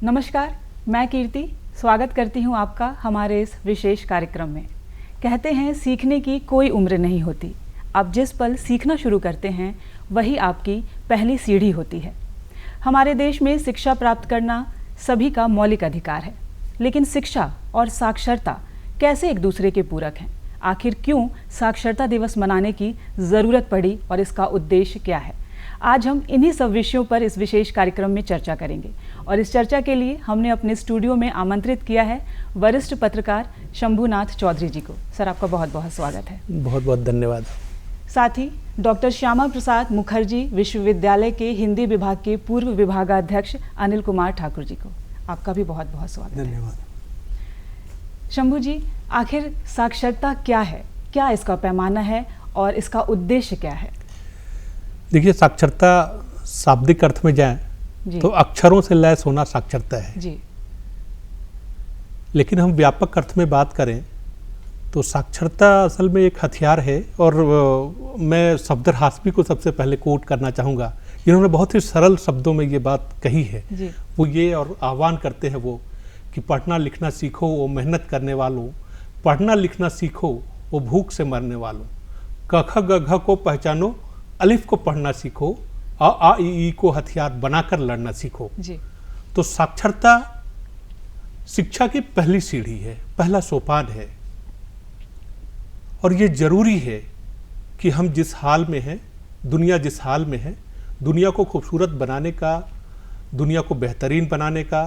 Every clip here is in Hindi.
नमस्कार, मैं कीर्ति स्वागत करती हूँ आपका हमारे इस विशेष कार्यक्रम में। कहते हैं सीखने की कोई उम्र नहीं होती। आप जिस पल सीखना शुरू करते हैं वही आपकी पहली सीढ़ी होती है। हमारे देश में शिक्षा प्राप्त करना सभी का मौलिक अधिकार है, लेकिन शिक्षा और साक्षरता कैसे एक दूसरे के पूरक हैं? आखिर क्यों साक्षरता दिवस मनाने की ज़रूरत पड़ी और इसका उद्देश्य क्या है? आज हम इन्हीं सब विषयों पर इस विशेष कार्यक्रम में चर्चा करेंगे और इस चर्चा के लिए हमने अपने स्टूडियो में आमंत्रित किया है वरिष्ठ पत्रकार शंभुनाथ चौधरी जी को। सर, आपका बहुत बहुत स्वागत है। बहुत बहुत धन्यवाद। साथ ही डॉक्टर श्यामा प्रसाद मुखर्जी विश्वविद्यालय के हिंदी विभाग के पूर्व विभागाध्यक्ष अनिल कुमार ठाकुर जी को, आपका भी बहुत बहुत स्वागत है। धन्यवाद। शंभू जी, आखिर साक्षरता क्या है? क्या इसका पैमाना है और इसका उद्देश्य क्या है? देखिए, साक्षरता शाब्दिक अर्थ में जाएं तो अक्षरों से लैस होना साक्षरता है जी। लेकिन हम व्यापक अर्थ में बात करें तो साक्षरता असल में एक हथियार है। और मैं सफदर हाशमी को सबसे पहले कोट करना चाहूँगा, जिन्होंने बहुत ही सरल शब्दों में ये बात कही है जी। वो ये और आह्वान करते हैं वो कि पढ़ना लिखना सीखो वो मेहनत करने वालों, पढ़ना लिखना सीखो वो भूख से मरने वालों, क ख ग घ को पहचानो, अलिफ को पढ़ना सीखो, अ आ इ ई को हथियार बनाकर लड़ना सीखो। जी। तो साक्षरता शिक्षा की पहली सीढ़ी है, पहला सोपान है। और ये जरूरी है कि हम जिस हाल में हैं, दुनिया जिस हाल में है, दुनिया को खूबसूरत बनाने का, दुनिया को बेहतरीन बनाने का,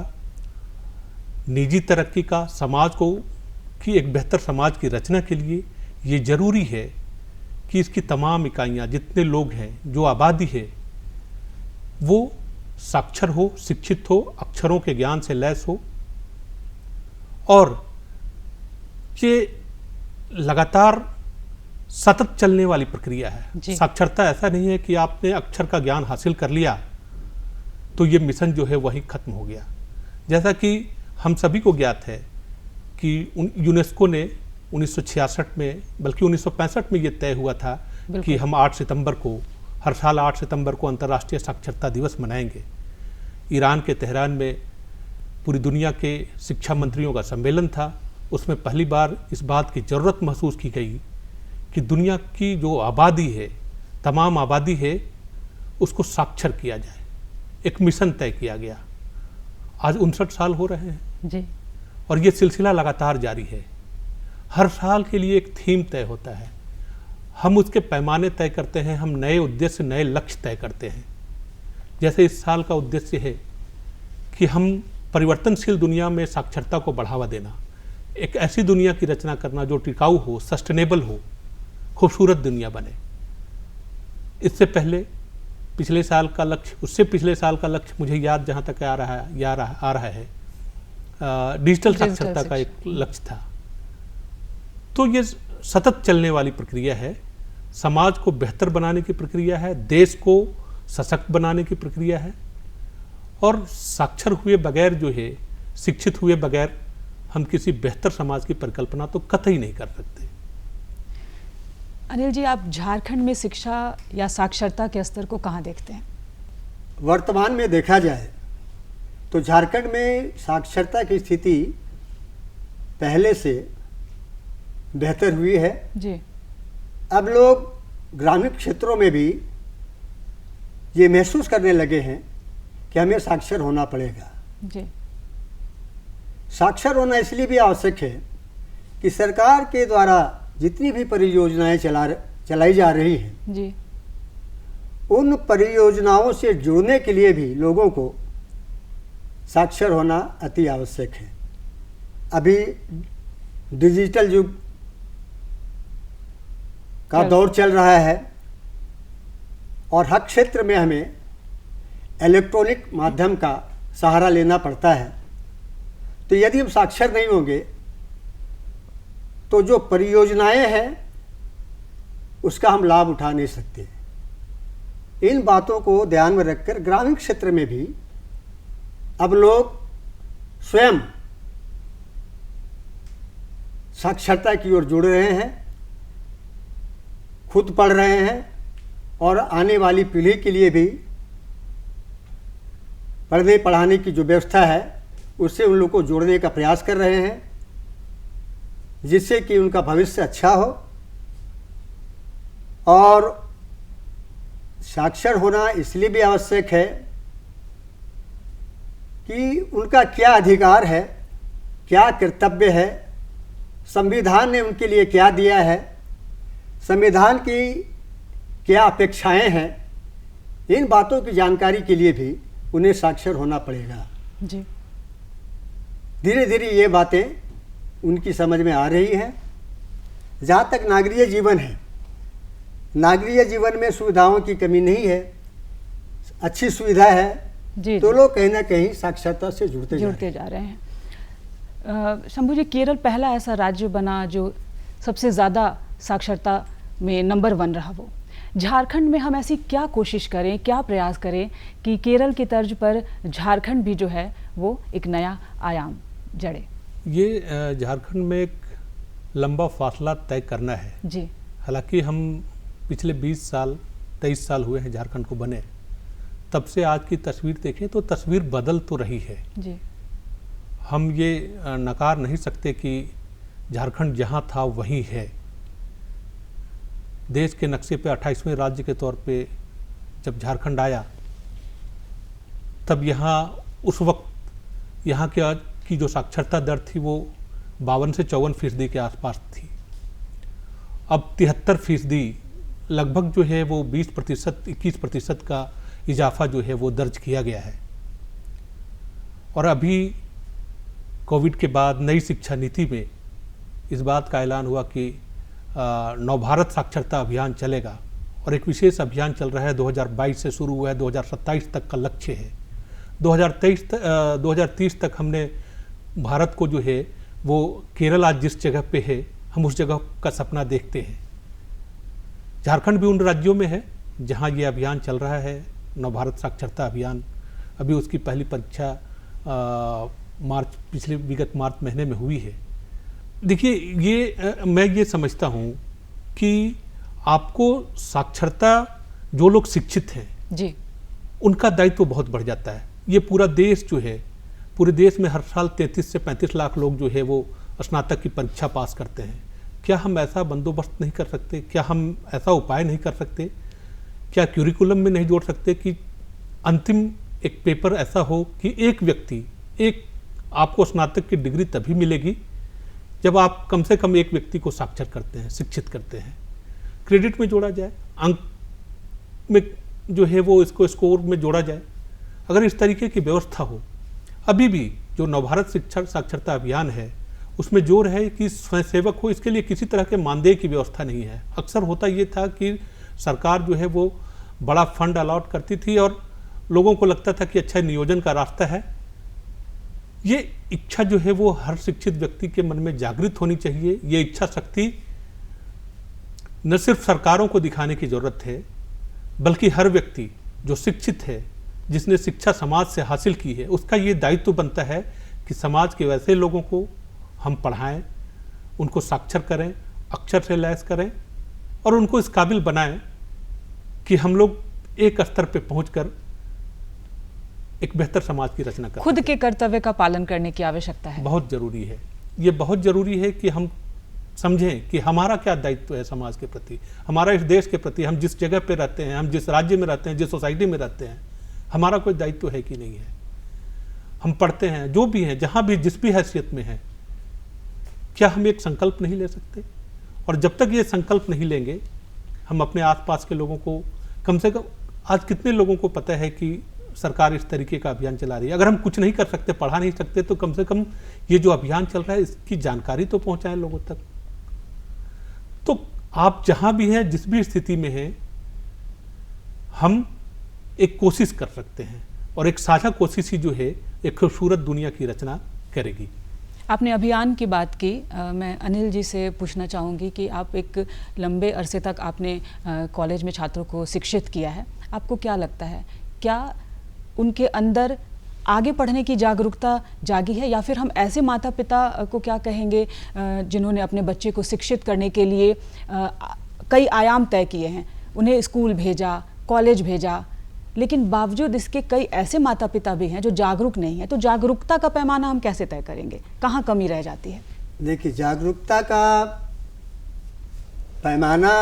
निजी तरक्की का, समाज को की एक बेहतर समाज की रचना के लिए ये जरूरी है कि इसकी तमाम इकाइयाँ, जितने लोग हैं, जो आबादी है, वो साक्षर हो, शिक्षित हो, अक्षरों के ज्ञान से लैस हो। और ये लगातार सतत चलने वाली प्रक्रिया है। साक्षरता ऐसा नहीं है कि आपने अक्षर का ज्ञान हासिल कर लिया तो ये मिशन जो है वही खत्म हो गया। जैसा कि हम सभी को ज्ञात है कि यूनेस्को ने 1966 में, बल्कि 1965 में ये तय हुआ था कि हम 8 सितंबर को, हर साल 8 सितंबर को अंतर्राष्ट्रीय साक्षरता दिवस मनाएंगे। ईरान के तेहरान में पूरी दुनिया के शिक्षा मंत्रियों का सम्मेलन था। उसमें पहली बार इस बात की ज़रूरत महसूस की गई कि दुनिया की जो आबादी है, तमाम आबादी है, उसको साक्षर किया जाए। एक मिशन तय किया गया। आज 59 साल हो रहे हैं जी। और ये सिलसिला लगातार जारी है। हर साल के लिए एक थीम तय होता है, हम उसके पैमाने तय करते हैं, हम नए उद्देश्य, नए लक्ष्य तय करते हैं। जैसे इस साल का उद्देश्य है कि हम परिवर्तनशील दुनिया में साक्षरता को बढ़ावा देना, एक ऐसी दुनिया की रचना करना जो टिकाऊ हो, सस्टेनेबल हो, खूबसूरत दुनिया बने। इससे पहले पिछले साल का लक्ष्य, उससे पिछले साल का लक्ष्य मुझे याद जहाँ तक आ रहा है डिजिटल साक्षरता का एक लक्ष्य था। तो ये सतत चलने वाली प्रक्रिया है, समाज को बेहतर बनाने की प्रक्रिया है, देश को सशक्त बनाने की प्रक्रिया है। और साक्षर हुए बगैर जो है, शिक्षित हुए बगैर हम किसी बेहतर समाज की परिकल्पना तो कतई नहीं कर सकते। अनिल जी, आप झारखंड में शिक्षा या साक्षरता के स्तर को कहाँ देखते हैं? वर्तमान में देखा जाए तो झारखंड में साक्षरता की स्थिति पहले से बेहतर हुई है जी। अब लोग ग्रामीण क्षेत्रों में भी ये महसूस करने लगे हैं कि हमें साक्षर होना पड़ेगा। जी। साक्षर होना इसलिए भी आवश्यक है कि सरकार के द्वारा जितनी भी परियोजनाएं चलाई जा रही हैं जी, उन परियोजनाओं से जुड़ने के लिए भी लोगों को साक्षर होना अति आवश्यक है। अभी डिजिटल युग का दौर चल रहा है और हर क्षेत्र में हमें इलेक्ट्रॉनिक माध्यम का सहारा लेना पड़ता है। तो यदि हम साक्षर नहीं होंगे तो जो परियोजनाएं हैं उसका हम लाभ उठा नहीं सकते। इन बातों को ध्यान में रखकर ग्रामीण क्षेत्र में भी अब लोग स्वयं साक्षरता की ओर जुड़ रहे हैं, खुद पढ़ रहे हैं और आने वाली पीढ़ी के लिए भी पढ़ने पढ़ाने की जो व्यवस्था है उससे उन लोग को जोड़ने का प्रयास कर रहे हैं, जिससे कि उनका भविष्य अच्छा हो। और साक्षर होना इसलिए भी आवश्यक है कि उनका क्या अधिकार है, क्या कर्तव्य है, संविधान ने उनके लिए क्या दिया है, संविधान की क्या अपेक्षाएं हैं, इन बातों की जानकारी के लिए भी उन्हें साक्षर होना पड़ेगा। जी। धीरे धीरे ये बातें उनकी समझ में आ रही हैं। जहाँ तक नागरिक जीवन है, नागरिक जीवन में सुविधाओं की कमी नहीं है, अच्छी सुविधा है, जी, तो लोग कहीं ना कहीं साक्षरता से जुड़ते जा रहे हैं। शंभू जी, केरल पहला ऐसा राज्य बना जो सबसे ज़्यादा साक्षरता में नंबर 1 रहा। वो झारखंड में हम ऐसी क्या कोशिश करें, क्या प्रयास करें कि केरल की तर्ज पर झारखंड भी जो है वो एक नया आयाम जड़े? ये झारखंड में एक लंबा फासला तय करना है जी। हालांकि हम पिछले 20 साल 23 साल हुए हैं झारखंड को बने, तब से आज की तस्वीर देखें तो तस्वीर बदल तो रही है जी। हम ये नकार नहीं सकते कि झारखंड जहाँ था वहीं है। देश के नक्शे पे 28वें राज्य के तौर पे जब झारखंड आया, तब यहाँ उस वक्त यहाँ की जो साक्षरता दर थी वो 52 से 54% के आसपास थी। अब 73% लगभग जो है वो 20% 21% का इजाफा जो है वो दर्ज किया गया है। और अभी कोविड के बाद नई शिक्षा नीति में इस बात का ऐलान हुआ कि नवभारत साक्षरता अभियान चलेगा और एक विशेष अभियान चल रहा है, 2022 से शुरू हुआ है, 2027 तक का लक्ष्य है। 2030 तक हमने भारत को जो है वो केरल आज जिस जगह पे है, हम उस जगह का सपना देखते हैं। झारखंड भी उन राज्यों में है जहां ये अभियान चल रहा है, नवभारत साक्षरता अभियान। अभी उसकी पहली परीक्षा विगत मार्च महीने में हुई है। देखिए, मैं ये समझता हूँ कि आपको साक्षरता, जो लोग शिक्षित हैं जी, उनका दायित्व बहुत बढ़ जाता है। ये पूरा देश जो है, पूरे देश में हर साल 33 से 35 लाख लोग जो है वो स्नातक की परीक्षा पास करते हैं। क्या हम ऐसा बंदोबस्त नहीं कर सकते? क्या हम ऐसा उपाय नहीं कर सकते? क्या क्यूरिकुलम में नहीं जोड़ सकते कि अंतिम एक पेपर ऐसा हो कि एक व्यक्ति, आपको स्नातक की डिग्री तभी मिलेगी जब आप कम से कम एक व्यक्ति को साक्षर करते हैं, शिक्षित करते हैं। क्रेडिट में जोड़ा जाए, अंक में जो है वो इसको स्कोर में जोड़ा जाए। अगर इस तरीके की व्यवस्था हो, अभी भी जो नवभारत शिक्षा साक्षरता अभियान है उसमें जोर है कि स्वयंसेवक हो, इसके लिए किसी तरह के मानदेय की व्यवस्था नहीं है। अक्सर होता ये था कि सरकार जो है वो बड़ा फंड अलॉट करती थी और लोगों को लगता था कि अच्छा नियोजन का रास्ता है। ये इच्छा जो है वो हर शिक्षित व्यक्ति के मन में जागृत होनी चाहिए। ये इच्छा शक्ति न सिर्फ सरकारों को दिखाने की जरूरत है, बल्कि हर व्यक्ति जो शिक्षित है, जिसने शिक्षा समाज से हासिल की है, उसका ये दायित्व बनता है कि समाज के वैसे लोगों को हम पढ़ाएं, उनको साक्षर करें, अक्षर से लैस करें और उनको इस काबिल बनाएं कि हम लोग एक स्तर पे पहुंचकर एक बेहतर समाज की रचना करें। खुद के कर्तव्य का पालन करने की आवश्यकता है, बहुत जरूरी है। ये बहुत जरूरी है कि हम समझें कि हमारा क्या दायित्व है समाज के प्रति, हमारा इस देश के प्रति। हम जिस जगह पे रहते हैं, हम जिस राज्य में रहते हैं, जिस सोसाइटी में रहते हैं, हमारा कोई दायित्व है कि नहीं है। हम पढ़ते हैं, जो भी हैं, जहां भी जिस भी हैसियत में हैं, क्या हम एक संकल्प नहीं ले सकते? और जब तक ये संकल्प नहीं लेंगे, हम अपने आसपास के लोगों को, कम से कम आज कितने लोगों को पता है कि सरकार इस तरीके का अभियान चला रही है? अगर हम कुछ नहीं कर सकते, पढ़ा नहीं सकते, तो कम से कम ये जो अभियान चल रहा है इसकी जानकारी तो पहुंचाएं लोगों तक। तो आप जहां भी हैं, जिस भी स्थिति में हैं, हम एक कोशिश कर सकते हैं और एक साझा कोशिश ही जो है एक खूबसूरत दुनिया की रचना करेगी। आपने अभियान की बात की, मैं अनिल जी से पूछना चाहूँगी कि आप एक लंबे अरसे तक आपने कॉलेज में छात्रों को शिक्षित किया है। आपको क्या लगता है, क्या उनके अंदर आगे पढ़ने की जागरूकता जागी है, या फिर हम ऐसे माता पिता को क्या कहेंगे जिन्होंने अपने बच्चे को शिक्षित करने के लिए कई आयाम तय किए हैं, उन्हें स्कूल भेजा, कॉलेज भेजा, लेकिन बावजूद इसके कई ऐसे माता पिता भी हैं जो जागरूक नहीं हैं। तो जागरूकता का पैमाना हम कैसे तय करेंगे, कहाँ कमी रह जाती है? देखिए, जागरूकता का पैमाना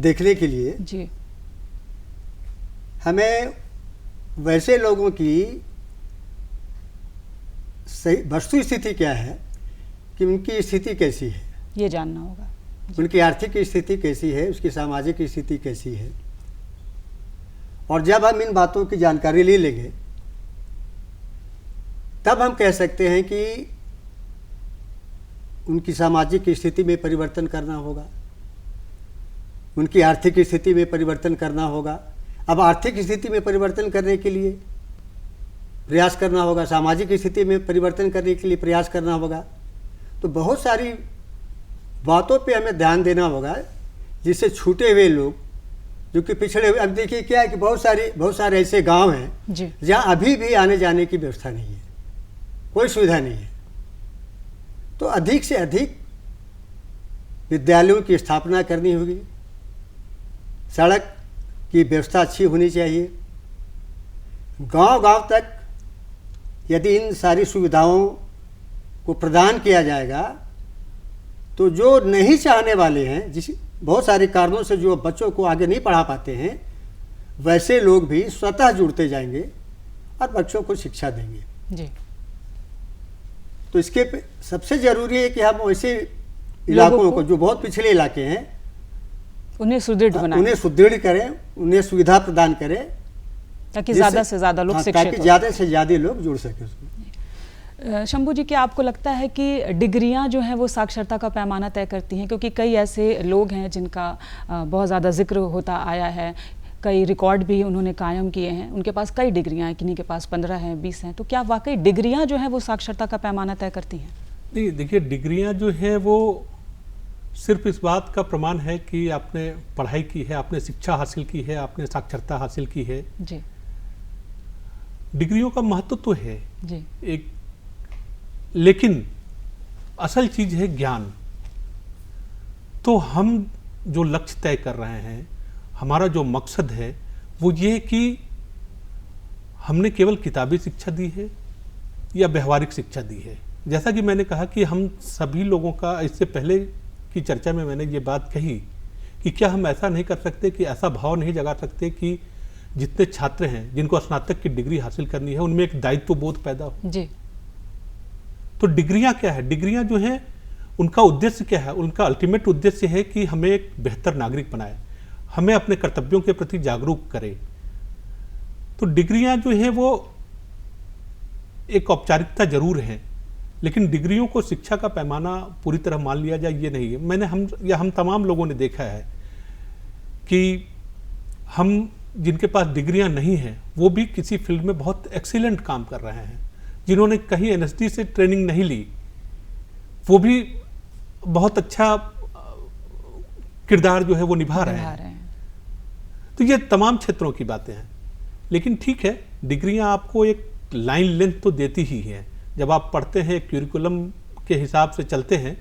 देखने के लिए जी हमें वैसे लोगों की सही वस्तु स्थिति क्या है कि उनकी स्थिति कैसी है, ये जानना होगा। उनकी आर्थिक स्थिति कैसी है, उसकी सामाजिक स्थिति कैसी है। और जब हम इन बातों की जानकारी ले लेंगे तब हम कह सकते हैं कि उनकी सामाजिक स्थिति में परिवर्तन करना होगा, उनकी आर्थिक स्थिति में परिवर्तन करना होगा। अब आर्थिक स्थिति में परिवर्तन करने के लिए प्रयास करना होगा, सामाजिक स्थिति में परिवर्तन करने के लिए प्रयास करना होगा। तो बहुत सारी बातों पे हमें ध्यान देना होगा जिससे छूटे हुए लोग, जो कि पिछड़े हुए, अब देखिए क्या है कि बहुत सारे ऐसे गांव हैं जी जहाँ अभी भी आने जाने की व्यवस्था नहीं है, कोई सुविधा नहीं है। तो अधिक से अधिक विद्यालयों की स्थापना करनी होगी, सड़क की व्यवस्था अच्छी होनी चाहिए। गांव-गांव तक यदि इन सारी सुविधाओं को प्रदान किया जाएगा तो जो नहीं चाहने वाले हैं, जिस बहुत सारे कारणों से जो बच्चों को आगे नहीं पढ़ा पाते हैं, वैसे लोग भी स्वतः जुड़ते जाएंगे और बच्चों को शिक्षा देंगे। जी तो इसके सबसे ज़रूरी है कि हम ऐसे इलाकों को जो बहुत पिछड़े इलाके हैं उन्हें सुदृढ़ बनाएं, उन्हें सुदृढ़ करें, उन्हें सुविधा प्रदान करें ताकि ज़्यादा से ज़्यादा लोग शिक्षित ताकि हो। ज़्यादा से ज़्यादा लोग जुड़ सकें उसमें। शंभू जी, क्या आपको लगता है कि डिग्रियां जो हैं वो साक्षरता का पैमाना तय करती हैं? क्योंकि कई ऐसे लोग हैं जिनका बहुत ज़्यादा जिक्र होता आया है, कई रिकॉर्ड भी उन्होंने कायम किए हैं, उनके पास कई डिग्रियां हैं, किन्हीं के पास 15 हैं, 20 हैं। तो क्या वाकई डिग्रियां जो हैं वो साक्षरता का पैमाना तय करती हैं? नहीं, देखिए, डिग्रियां जो है वो सिर्फ इस बात का प्रमाण है कि आपने पढ़ाई की है, आपने शिक्षा हासिल की है, आपने साक्षरता हासिल की है। जी डिग्रियों का महत्व तो है जी एक, लेकिन असल चीज है ज्ञान। तो हम जो लक्ष्य तय कर रहे हैं, हमारा जो मकसद है वो ये कि हमने केवल किताबी शिक्षा दी है या व्यवहारिक शिक्षा दी है। जैसा कि मैंने कहा कि हम सभी लोगों का, इससे पहले की चर्चा में मैंने ये बात कही कि क्या हम ऐसा नहीं कर सकते, कि ऐसा भाव नहीं जगा सकते कि जितने छात्र हैं जिनको स्नातक की डिग्री हासिल करनी है उनमें एक दायित्व बोध पैदा हो। जी तो डिग्रियां क्या है? डिग्रियां जो हैं उनका उद्देश्य क्या है? उनका अल्टीमेट उद्देश्य है कि हमें एक बेहतर नागरिक बनाए, हमें अपने कर्तव्यों के प्रति जागरूक करे। तो डिग्रियां जो है वो एक औपचारिकता जरूर है, लेकिन डिग्रियों को शिक्षा का पैमाना पूरी तरह मान लिया जाए ये नहीं है। हम तमाम लोगों ने देखा है कि हम जिनके पास डिग्रियां नहीं हैं वो भी किसी फील्ड में बहुत एक्सीलेंट काम कर रहे हैं। जिन्होंने कहीं एनएसडी से ट्रेनिंग नहीं ली वो भी बहुत अच्छा किरदार जो है वो निभा रहे हैं। तो ये तमाम क्षेत्रों की बातें हैं। लेकिन ठीक है, डिग्रियां आपको एक लाइन लेंथ तो देती ही हैं। जब आप पढ़ते हैं, क्यूरिकुलम के हिसाब से चलते हैं,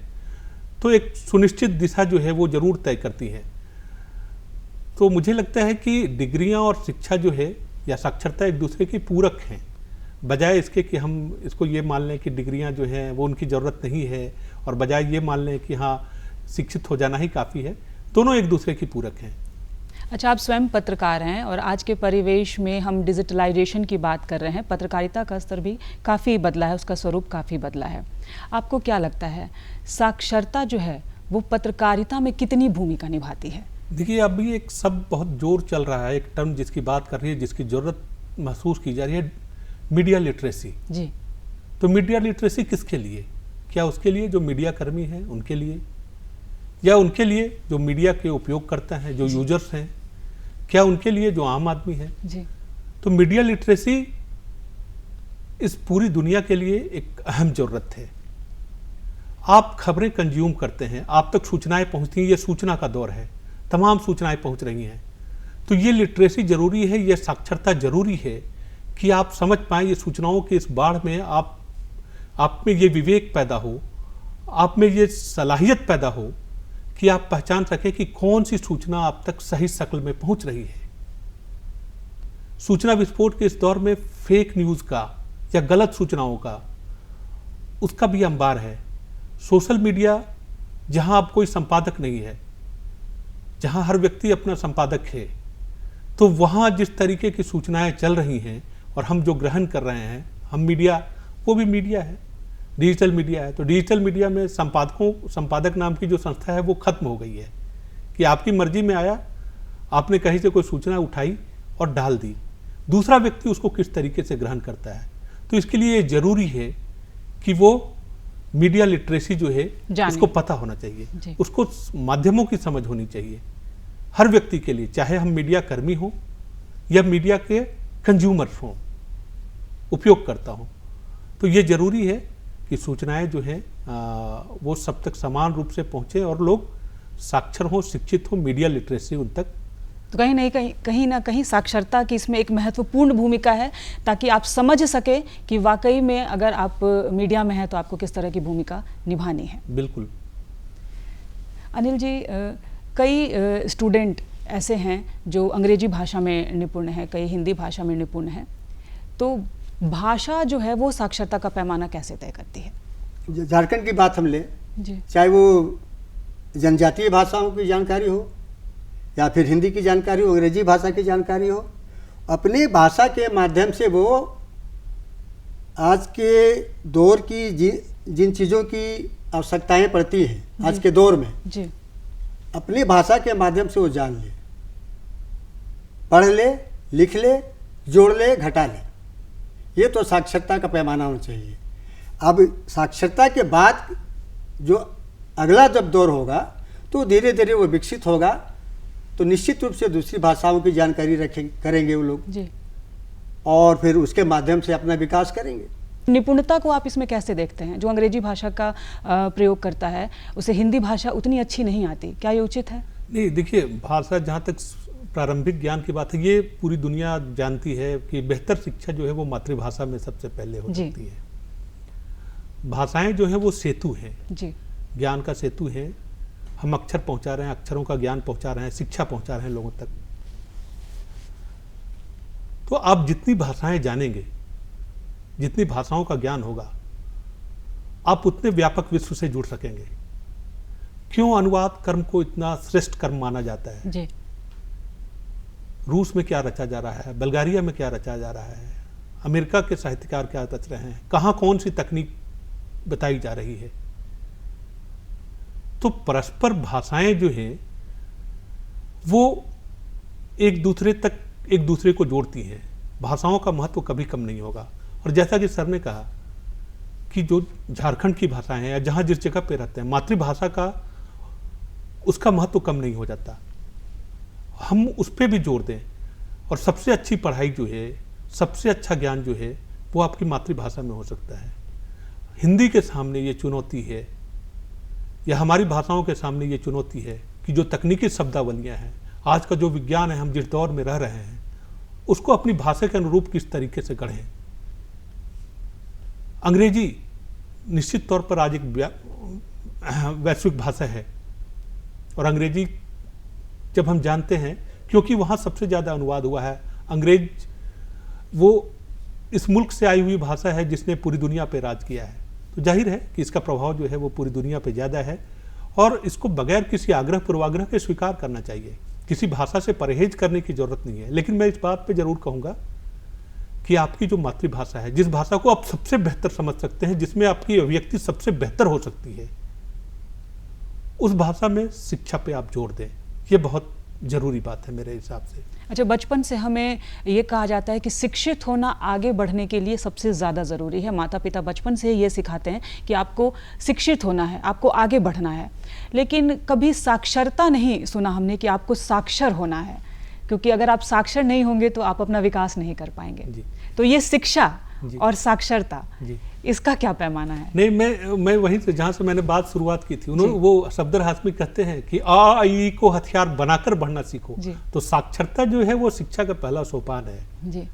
तो एक सुनिश्चित दिशा जो है वो जरूर तय करती है। तो मुझे लगता है कि डिग्रियां और शिक्षा जो है या साक्षरता एक दूसरे की पूरक हैं, बजाय इसके कि हम इसको ये मान लें कि डिग्रियां जो हैं वो उनकी ज़रूरत नहीं है, और बजाय ये मान लें कि हाँ शिक्षित हो जाना ही काफ़ी है। दोनों एक दूसरे की पूरक हैं। अच्छा, आप स्वयं पत्रकार हैं और आज के परिवेश में हम डिजिटलाइजेशन की बात कर रहे हैं। पत्रकारिता का स्तर भी काफ़ी बदला है, उसका स्वरूप काफ़ी बदला है। आपको क्या लगता है साक्षरता जो है वो पत्रकारिता में कितनी भूमिका निभाती है? देखिए, अभी एक सब बहुत जोर चल रहा है, एक टर्म जिसकी बात कर रही है, जिसकी ज़रूरत महसूस की जा रही है, मीडिया लिटरेसी। जी तो मीडिया लिटरेसी किसके लिए? क्या उसके लिए जो मीडिया कर्मी हैं उनके लिए, या उनके लिए जो मीडिया के उपयोग करते हैं, जो यूजर्स हैं, क्या उनके लिए जो आम आदमी है? जी तो मीडिया लिटरेसी इस पूरी दुनिया के लिए एक अहम जरूरत है। आप खबरें कंज्यूम करते हैं, आप तक सूचनाएं पहुंचती हैं, ये सूचना का दौर है, तमाम सूचनाएं पहुंच रही हैं। तो ये लिटरेसी जरूरी है, ये साक्षरता जरूरी है कि आप समझ पाएं ये सूचनाओं की इस बाढ़ में आप में ये विवेक पैदा हो, आप में ये सलाहियत पैदा हो कि आप पहचान सकें कि कौन सी सूचना आप तक सही शक्ल में पहुंच रही है। सूचना विस्फोट के इस दौर में फेक न्यूज़ का या गलत सूचनाओं का, उसका भी अंबार है। सोशल मीडिया जहां अब कोई संपादक नहीं है, जहां हर व्यक्ति अपना संपादक है, तो वहां जिस तरीके की सूचनाएं चल रही हैं और हम जो ग्रहण कर रहे हैं, हम मीडिया, वो भी मीडिया है, डिजिटल मीडिया है। तो डिजिटल मीडिया में संपादक नाम की जो संस्था है वो खत्म हो गई है कि आपकी मर्जी में आया, आपने कहीं से कोई सूचना उठाई और डाल दी, दूसरा व्यक्ति उसको किस तरीके से ग्रहण करता है। तो इसके लिए जरूरी है कि वो मीडिया लिटरेसी जो है उसको पता होना चाहिए, उसको माध्यमों की समझ होनी चाहिए हर व्यक्ति के लिए, चाहे हम मीडिया कर्मी हों या मीडिया के कंज्यूमर्स हों, उपयोगकर्ता हों। तो ये जरूरी है कि सूचनाएं जो है वो सब तक समान रूप से पहुंचे और लोग साक्षर हों, शिक्षित हों, मीडिया लिटरेसी उन तक। तो कहीं ना कहीं साक्षरता की इसमें एक महत्वपूर्ण भूमिका है, ताकि आप समझ सके कि वाकई में अगर आप मीडिया में हैं तो आपको किस तरह की भूमिका निभानी है। बिल्कुल। अनिल जी, कई स्टूडेंट ऐसे हैं जो अंग्रेजी भाषा में निपुण हैं, कई हिंदी भाषा में निपुण हैं, तो भाषा जो है वो साक्षरता का पैमाना कैसे तय करती है? झारखंड की बात हम ले जी, चाहे वो जनजातीय भाषाओं की जानकारी हो या फिर हिंदी की जानकारी हो, अंग्रेजी भाषा की जानकारी हो, अपनी भाषा के माध्यम से वो आज के दौर की जिन चीज़ों की आवश्यकताएं पड़ती हैं आज के दौर में जी, अपनी भाषा के माध्यम से वो जान ले, पढ़ ले, लिख ले, जोड़ ले, घटा ले। ये तो साक्षरता का पैमाना होना चाहिए। अब साक्षरता के बाद जो अगला जब दौर होगा तो धीरे धीरे वो विकसित होगा, तो निश्चित रूप से दूसरी भाषाओं की जानकारी करेंगे वो लोग जी, और फिर उसके माध्यम से अपना विकास करेंगे। निपुणता को आप इसमें कैसे देखते हैं? जो अंग्रेजी भाषा का प्रयोग करता है उसे हिंदी भाषा उतनी अच्छी नहीं आती, क्या ये उचित है? नहीं, देखिए, भाषा जहाँ तक प्रारंभिक ज्ञान की बात है, ये पूरी दुनिया जानती है कि बेहतर शिक्षा जो है वो मातृभाषा में सबसे पहले हो सकती है। भाषाएं जो है वो सेतु हैं जी, ज्ञान का सेतु है। हम अक्षर पहुंचा रहे हैं, अक्षरों का ज्ञान पहुंचा रहे हैं, शिक्षा पहुंचा रहे हैं लोगों तक। तो आप जितनी भाषाएं जानेंगे, जितनी भाषाओं का ज्ञान होगा, आप उतने व्यापक विश्व से जुड़ सकेंगे। क्यों अनुवाद कर्म को इतना श्रेष्ठ कर्म माना जाता है? जी, रूस में क्या रचा जा रहा है, बल्गारिया में क्या रचा जा रहा है, अमेरिका के साहित्यकार क्या रच रहे हैं, कहाँ कौन सी तकनीक बताई जा रही है। तो परस्पर भाषाएं जो हैं वो एक दूसरे को जोड़ती हैं। भाषाओं का महत्व कभी कम नहीं होगा। और जैसा कि सर ने कहा कि जो झारखंड की भाषाएं हैं या जहाँ जिस जगह पे रहते हैं, मातृभाषा का उसका महत्व कम नहीं हो जाता। हम उस पर भी जोर दें और सबसे अच्छी पढ़ाई जो है, सबसे अच्छा ज्ञान जो है वो आपकी मातृभाषा में हो सकता है। हिंदी के सामने ये चुनौती है या हमारी भाषाओं के सामने ये चुनौती है कि जो तकनीकी शब्दावलियाँ हैं, आज का जो विज्ञान है, हम जिस दौर में रह रहे हैं, उसको अपनी भाषा के अनुरूप किस तरीके से गढ़ें। अंग्रेजी निश्चित तौर पर आज एक वैश्विक भाषा है और अंग्रेजी जब हम जानते हैं, क्योंकि वहाँ सबसे ज़्यादा अनुवाद हुआ है, अंग्रेज वो इस मुल्क से आई हुई भाषा है जिसने पूरी दुनिया पे राज किया है, तो जाहिर है कि इसका प्रभाव जो है वो पूरी दुनिया पे ज़्यादा है और इसको बगैर किसी आग्रह पूर्वाग्रह के स्वीकार करना चाहिए। किसी भाषा से परहेज करने की जरूरत नहीं है। लेकिन मैं इस बात पे जरूर कहूँगा कि आपकी जो मातृभाषा है, जिस भाषा को आप सबसे बेहतर समझ सकते हैं, जिसमें आपकी अभिव्यक्ति सबसे बेहतर हो सकती है, उस भाषा में शिक्षा पे आप जोर दें। ये बहुत जरूरी बात है मेरे हिसाब से। अच्छा, बचपन से हमें ये कहा जाता है कि शिक्षित होना आगे बढ़ने के लिए सबसे ज़्यादा ज़रूरी है। माता पिता बचपन से ये सिखाते हैं कि आपको शिक्षित होना है, आपको आगे बढ़ना है, लेकिन कभी साक्षरता नहीं सुना हमने कि आपको साक्षर होना है, क्योंकि अगर आप साक्षर नहीं होंगे तो आप अपना विकास नहीं कर पाएंगे। तो ये शिक्षा और साक्षरता, इसका क्या पैमाना है? नहीं, मैं वहीं से जहाँ से मैंने बात शुरुआत की थी, उन्होंने वो सफदर हाशमी कहते हैं कि आ ई को हथियार बनाकर बढ़ना सीखो। तो साक्षरता जो है वो शिक्षा का पहला सोपान है जी।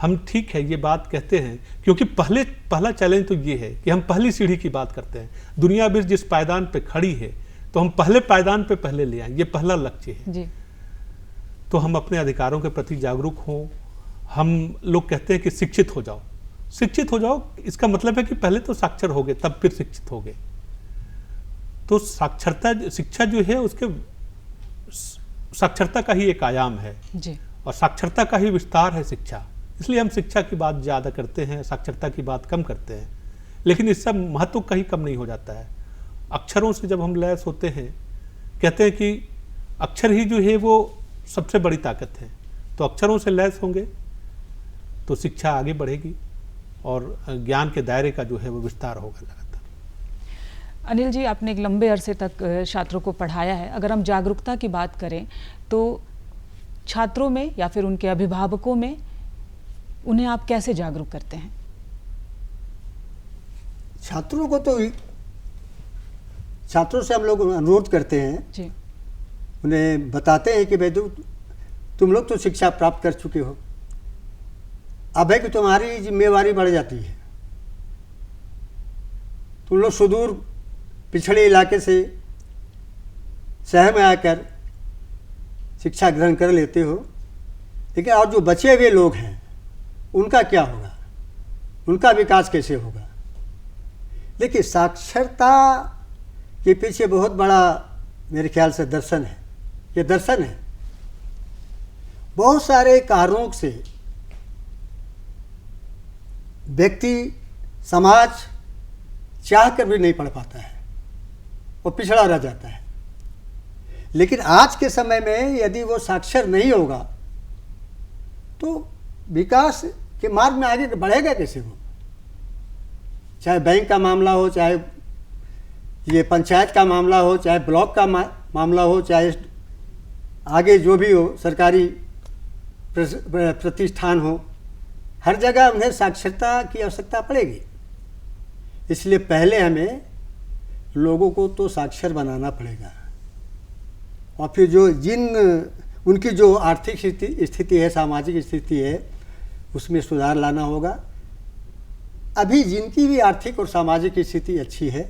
हम ठीक है ये बात कहते हैं क्योंकि पहला चैलेंज तो ये है कि हम पहली सीढ़ी की बात करते हैं। दुनिया भी जिस पायदान पे खड़ी है तो हम पहले पायदान पे पहले ले आए, ये पहला लक्ष्य है जी। तो हम अपने अधिकारों के प्रति जागरूक हों, हम लोग कहते हैं कि शिक्षित हो जाओ। शिक्षित हो जाओ इसका मतलब है कि पहले तो साक्षर हो गए तब फिर शिक्षित हो गए। तो साक्षरता, शिक्षा जो है उसके साक्षरता का ही एक आयाम है जी। और साक्षरता का ही विस्तार है शिक्षा। इसलिए हम शिक्षा की बात ज़्यादा करते हैं, साक्षरता की बात कम करते हैं, लेकिन इससे महत्व कहीं कम नहीं हो जाता है। अक्षरों से जब हम लैस होते हैं, कहते हैं कि अक्षर ही जो है वो सबसे बड़ी ताकत है, तो अक्षरों से लैस होंगे तो शिक्षा आगे बढ़ेगी और ज्ञान के दायरे का जो है वो विस्तार होगा लगातार। अनिल जी, आपने एक लंबे अरसे तक छात्रों को पढ़ाया है। अगर हम जागरूकता की बात करें तो छात्रों में या फिर उनके अभिभावकों में उन्हें आप कैसे जागरूक करते हैं? छात्रों को तो छात्रों से हम लोग अनुरोध करते हैं जी। उन्हें बताते हैं कि भाई तुम लोग तो शिक्षा प्राप्त कर चुके हो, अब है कि तुम्हारी जिम्मेवारी बढ़ जाती है। तुम लोग सुदूर पिछड़े इलाके से शहर में आकर शिक्षा ग्रहण कर लेते हो, लेकिन और जो बचे हुए लोग हैं उनका क्या होगा, उनका विकास कैसे होगा? देखिए, साक्षरता के पीछे बहुत बड़ा मेरे ख्याल से दर्शन है। ये दर्शन है, बहुत सारे कारणों से व्यक्ति, समाज चाह कर भी नहीं पढ़ पाता है, वो पिछड़ा रह जाता है। लेकिन आज के समय में यदि वो साक्षर नहीं होगा तो विकास के मार्ग में आगे बढ़ेगा कैसे वो? चाहे बैंक का मामला हो, चाहे ये पंचायत का मामला हो, चाहे ब्लॉक का मामला हो, चाहे आगे जो भी हो, सरकारी प्रतिष्ठान हो, हर जगह उन्हें साक्षरता की आवश्यकता पड़ेगी। इसलिए पहले हमें लोगों को तो साक्षर बनाना पड़ेगा और फिर उनकी जो आर्थिक स्थिति है, सामाजिक स्थिति है, उसमें सुधार लाना होगा। अभी जिनकी भी आर्थिक और सामाजिक स्थिति अच्छी है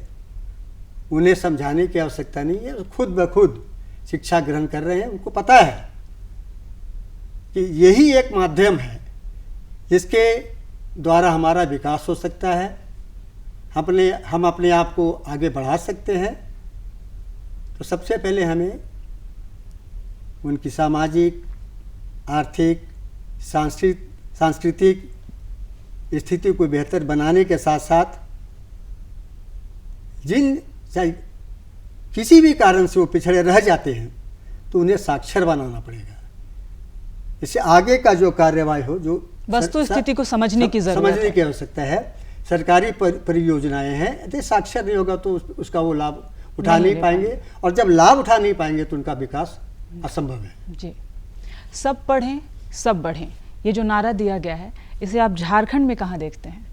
उन्हें समझाने की आवश्यकता नहीं है, खुद ब खुद शिक्षा ग्रहण कर रहे हैं। उनको पता है कि यही एक माध्यम है जिसके द्वारा हमारा विकास हो सकता है, हम अपने आप को आगे बढ़ा सकते हैं। तो सबसे पहले हमें उनकी सामाजिक, आर्थिक, सांस्कृतिक स्थिति को बेहतर बनाने के साथ साथ चाहे किसी भी कारण से वो पिछड़े रह जाते हैं तो उन्हें साक्षर बनाना पड़ेगा। इससे आगे का जो कार्यवाही हो, जो वस्तु स्थिति को समझने की आवश्यकता है। सरकारी परियोजनाएं हैं, यदि साक्षर नहीं होगा तो उसका वो लाभ उठा नहीं पाएंगे, और जब लाभ उठा नहीं पाएंगे तो उनका विकास असंभव है। जी। सब पढ़ें सब बढ़ें, ये जो नारा दिया गया है, इसे आप झारखंड में कहाँ देखते हैं?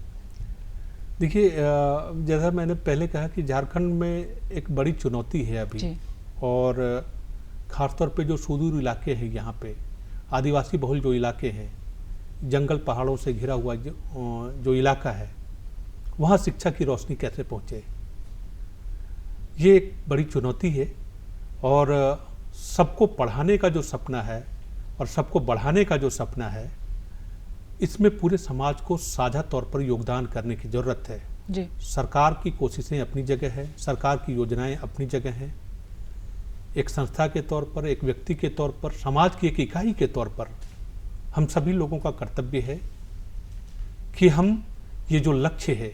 देखिए, जैसा मैंने पहले कहा कि झारखंड में एक बड़ी चुनौती है अभी, और ख़ासतौर पे जो सुदूर इलाके हैं, यहाँ पे आदिवासी बहुल जो इलाके हैं, जंगल पहाड़ों से घिरा हुआ जो इलाका है, वहाँ शिक्षा की रोशनी कैसे पहुँचे, ये एक बड़ी चुनौती है। और सबको पढ़ाने का जो सपना है और सबको बढ़ाने का जो सपना है, इसमें पूरे समाज को साझा तौर पर योगदान करने की ज़रूरत है। जी। सरकार की कोशिशें अपनी जगह है, सरकार की योजनाएं अपनी जगह हैं। एक संस्था के तौर पर, एक व्यक्ति के तौर पर, समाज की एक इकाई के तौर पर हम सभी लोगों का कर्तव्य है कि हम ये जो लक्ष्य है,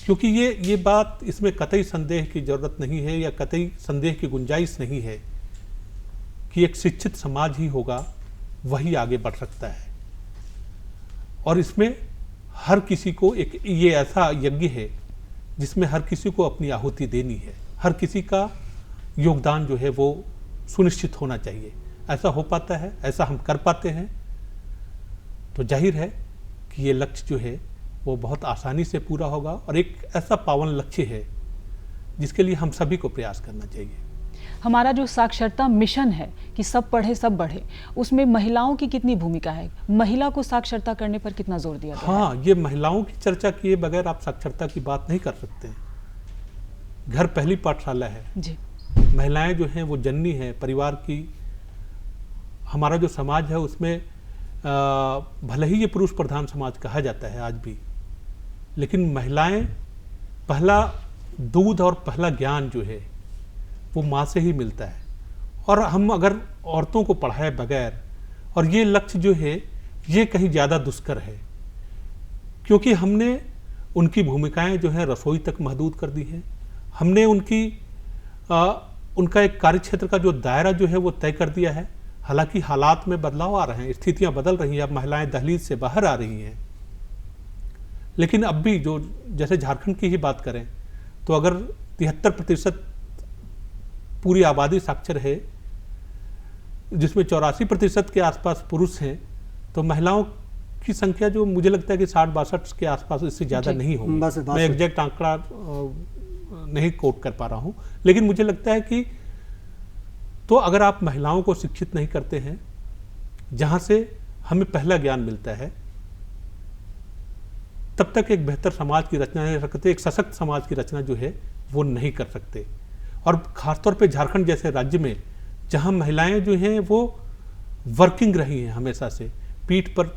क्योंकि ये बात, इसमें कतई संदेह की ज़रूरत नहीं है या कतई संदेह की गुंजाइश नहीं है कि एक शिक्षित समाज ही होगा, वही आगे बढ़ सकता है। और इसमें हर किसी को ये ऐसा यज्ञ है जिसमें हर किसी को अपनी आहुति देनी है, हर किसी का योगदान जो है वो सुनिश्चित होना चाहिए। ऐसा हो पाता है, ऐसा हम कर पाते हैं, तो जाहिर है कि ये लक्ष्य जो है वो बहुत आसानी से पूरा होगा और एक ऐसा पावन लक्ष्य है जिसके लिए हम सभी को प्रयास करना चाहिए। हमारा जो साक्षरता मिशन है कि सब पढ़े सब बढ़े, उसमें महिलाओं की कितनी भूमिका है? महिला को साक्षरता करने पर कितना जोर दिया गया? हाँ, ये महिलाओं की चर्चा किए बगैर आप साक्षरता की बात नहीं कर सकते हैं। घर पहली पाठशाला है जी। महिलाएं जो हैं वो जननी है परिवार की। हमारा जो समाज है उसमें भले ही ये पुरुष प्रधान समाज कहा जाता है आज भी, लेकिन महिलाएं पहला दूध और पहला ज्ञान जो है वो माँ से ही मिलता है। और हम अगर औरतों को पढ़ाए बगैर, और ये लक्ष्य जो है ये कहीं ज़्यादा दुष्कर है, क्योंकि हमने उनकी भूमिकाएं जो है रसोई तक महदूद कर दी हैं। हमने उनका एक कार्यक्षेत्र का जो दायरा जो है वो तय कर दिया है। हालांकि हालात में बदलाव आ रहे हैं, स्थितियां बदल रही हैं, अब महिलाएं दहलीज से बाहर आ रही हैं, लेकिन अब भी जो जैसे झारखंड की ही बात करें तो अगर 73% पूरी आबादी साक्षर है, जिसमें 84% के आसपास पुरुष हैं, तो महिलाओं की संख्या जो मुझे लगता है कि 60-62 के आसपास, इससे ज़्यादा नहीं होगी। मैं एग्जैक्ट आंकड़ा नहीं कोट कर पा रहा हूँ, लेकिन मुझे लगता है कि तो अगर आप महिलाओं को शिक्षित नहीं करते हैं, जहाँ से हमें पहला ज्ञान मिलता है, तब तक एक बेहतर समाज की रचना नहीं कर सकते, एक सशक्त समाज की रचना जो है वो नहीं कर सकते। और ख़ासतौर पे झारखंड जैसे राज्य में, जहाँ महिलाएं जो हैं वो वर्किंग रही हैं हमेशा से, पीठ पर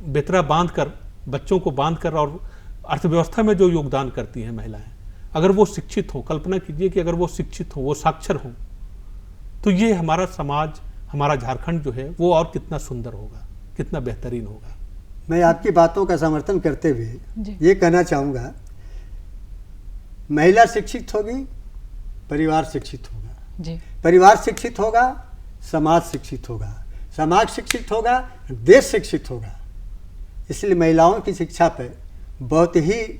बेतरा बांधकर, बच्चों को बांधकर, और अर्थव्यवस्था में जो योगदान करती हैं महिलाएं, अगर वो शिक्षित हों, कल्पना कीजिए कि अगर वो शिक्षित हों, वो साक्षर हों, तो ये हमारा समाज, हमारा झारखंड जो है वो और कितना सुंदर होगा, कितना बेहतरीन होगा। मैं आपकी बातों का समर्थन करते हुए ये कहना चाहूँगा, महिला शिक्षित होगी, परिवार शिक्षित होगा जी। परिवार शिक्षित होगा, समाज शिक्षित होगा, समाज शिक्षित होगा, देश शिक्षित होगा। इसलिए महिलाओं की शिक्षा पर बहुत ही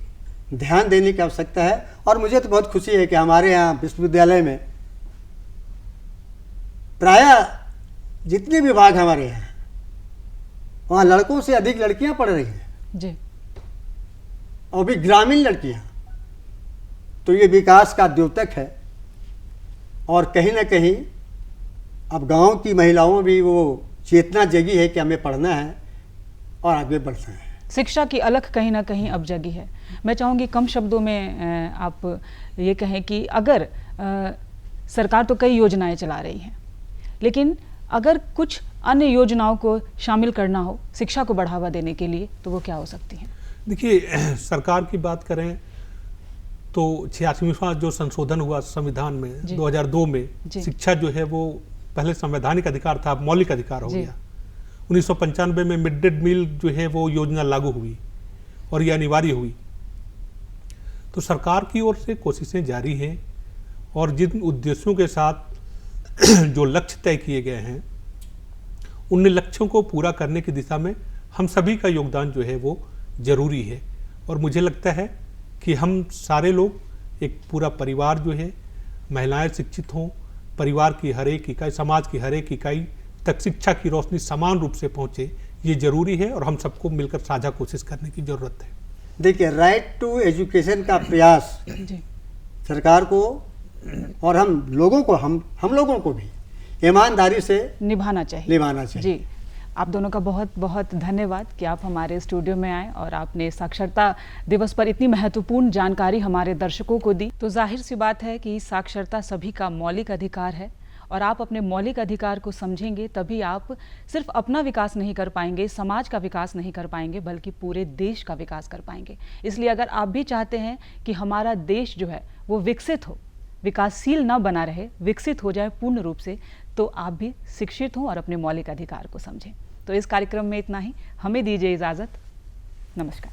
ध्यान देने की आवश्यकता है। और मुझे तो बहुत खुशी है कि हमारे यहाँ विश्वविद्यालय में प्रायः जितने विभाग हमारे यहाँ, वहाँ लड़कों से अधिक लड़कियाँ पढ़ रही हैं जी, और भी ग्रामीण लड़कियाँ। तो ये विकास का द्योतक है। और कहीं ना कहीं अब गांव की महिलाओं में भी वो चेतना जगी है कि हमें पढ़ना है और आगे बढ़ना है। शिक्षा की अलख कहीं ना कहीं अब जगी है। मैं चाहूँगी कम शब्दों में आप ये कहें कि अगर सरकार तो कई योजनाएं चला रही हैं, लेकिन अगर कुछ अन्य योजनाओं को शामिल करना हो शिक्षा को बढ़ावा देने के लिए, तो वो क्या हो सकती हैं? देखिए, सरकार की बात करें तो 86वां जो संशोधन हुआ संविधान में 2002 में, शिक्षा जो है वो पहले संवैधानिक अधिकार था, अब मौलिक अधिकार हो गया। 1995 में मिड डे मील जो है वो योजना लागू हुई और ये अनिवार्य हुई। तो सरकार की ओर से कोशिशें जारी हैं, और जिन उद्देश्यों के साथ जो लक्ष्य तय किए गए हैं, उन लक्ष्यों को पूरा करने की दिशा में हम सभी का योगदान जो है वो जरूरी है। और मुझे लगता है कि हम सारे लोग, एक पूरा परिवार जो है, महिलाएं शिक्षित हों, परिवार की हर एक इकाई, समाज की हर एक इकाई तक शिक्षा की रोशनी समान रूप से पहुंचे, ये जरूरी है। और हम सबको मिलकर साझा कोशिश करने की जरूरत है। देखिए, राइट टू एजुकेशन का प्रयास सरकार को और हम लोगों को, हम लोगों को भी ईमानदारी से निभाना चाहिए। जी, आप दोनों का बहुत बहुत धन्यवाद कि आप हमारे स्टूडियो में आए और आपने साक्षरता दिवस पर इतनी महत्वपूर्ण जानकारी हमारे दर्शकों को दी। तो जाहिर सी बात है कि साक्षरता सभी का मौलिक अधिकार है, और आप अपने मौलिक अधिकार को समझेंगे तभी आप सिर्फ अपना विकास नहीं कर पाएंगे, समाज का विकास नहीं कर पाएंगे, बल्कि पूरे देश का विकास कर पाएंगे। इसलिए अगर आप भी चाहते हैं कि हमारा देश जो है वो विकसित हो, विकासशील न बना रहे, विकसित हो जाए पूर्ण रूप से, तो आप भी शिक्षित हों और अपने मौलिक अधिकार को समझें। तो इस कार्यक्रम में इतना ही। हमें दीजिए इजाज़त। नमस्कार।